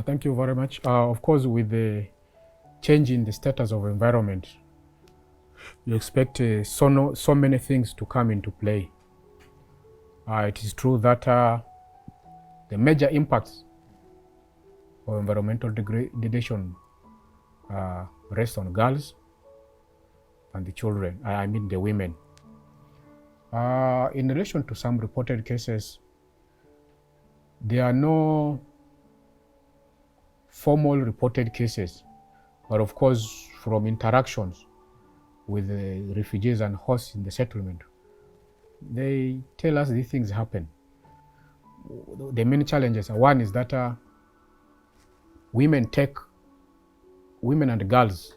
Thank you very much. Of course, with the change in the status of environment, you expect so many things to come into play. It is true that the major impacts of environmental degradation rest on girls and the children, I mean the women. In relation to some reported cases, there are no formal reported cases, but of course from interactions with the refugees and hosts in the settlement, they tell us these things happen. The many challenges, one is that women and girls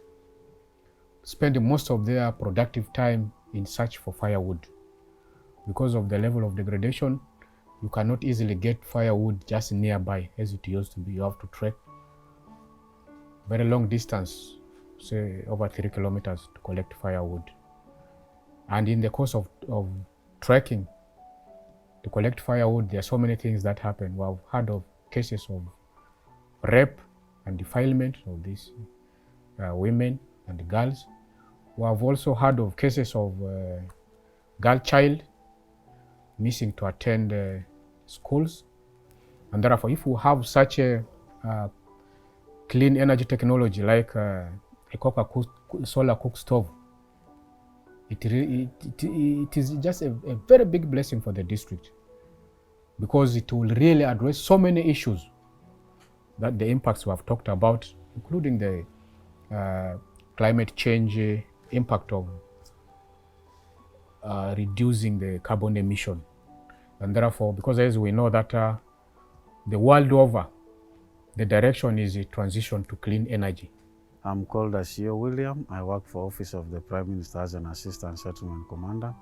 spend most of their productive time in search for firewood. Because of the level of degradation, you cannot easily get firewood just nearby as it used to be. You have to trek very long distance, say over 3 kilometers, to collect firewood. And in the course of trekking to collect firewood, there are so many things that happen. We have heard of cases of rape and defilement of these women and girls. We have also heard of cases of girl child missing to attend schools. And therefore, if we have such a clean energy technology like ECOCA solar Cookstove, it is just a very big blessing for the district, because it will really address so many issues that the impacts we have talked about, including the climate change impact of reducing the carbon emission. And therefore, because as we know that the world over, the direction is a transition to clean energy. I'm called Ashio William. I work for Office of the Prime Minister as an Assistant Settlement Commander.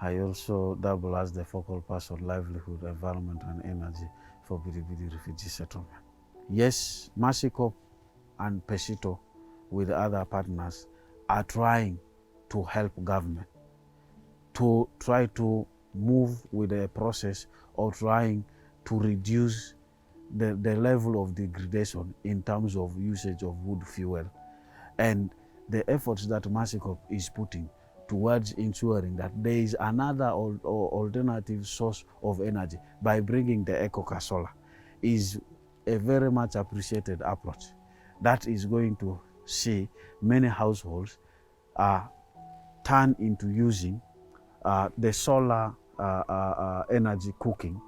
I also double as the focal person livelihood, environment and energy for Bidibidi Refugee Settlement. Yes, Mercy-Corps and Pesito with other partners are trying to help government to try to move with the process of trying to reduce the level of degradation in terms of usage of wood fuel, and the efforts that Mercy-Corps is putting towards ensuring that there is another alternative source of energy by bringing the ECOCA solar is a very much appreciated approach that is going to see many households turn into using the solar energy cooking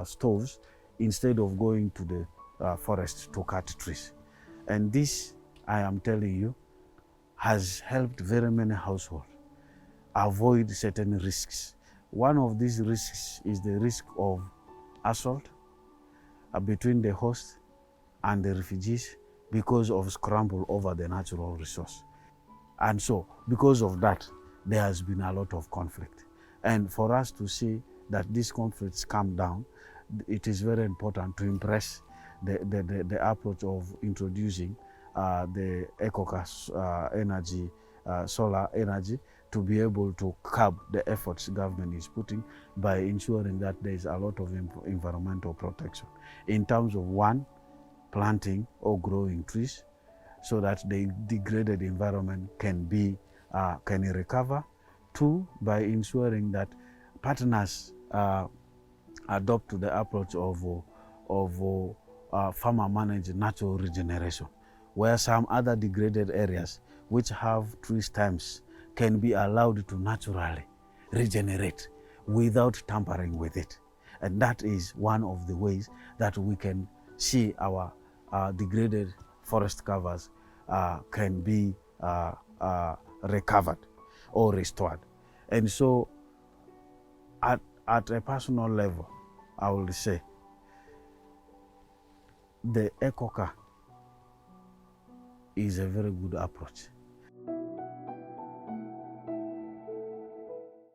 stoves instead of going to the forest to cut trees. And this, I am telling you, has helped very many households avoid certain risks. One of these risks is the risk of assault between the host and the refugees because of scramble over the natural resource. And so, because of that, there has been a lot of conflict. And for us to see that these conflicts come down, it is very important to impress the approach of introducing the ECOCA energy, solar energy, to be able to curb the efforts government is putting by ensuring that there is a lot of environmental protection in terms of, one, planting or growing trees so that the degraded environment can recover. Two, by ensuring that partners adopt the approach of farmer-managed natural regeneration, where some other degraded areas which have tree stems can be allowed to naturally regenerate without tampering with it. And that is one of the ways that we can see our degraded forest covers can be recovered or restored. And so at a personal level, I will say the ECOCA is a very good approach.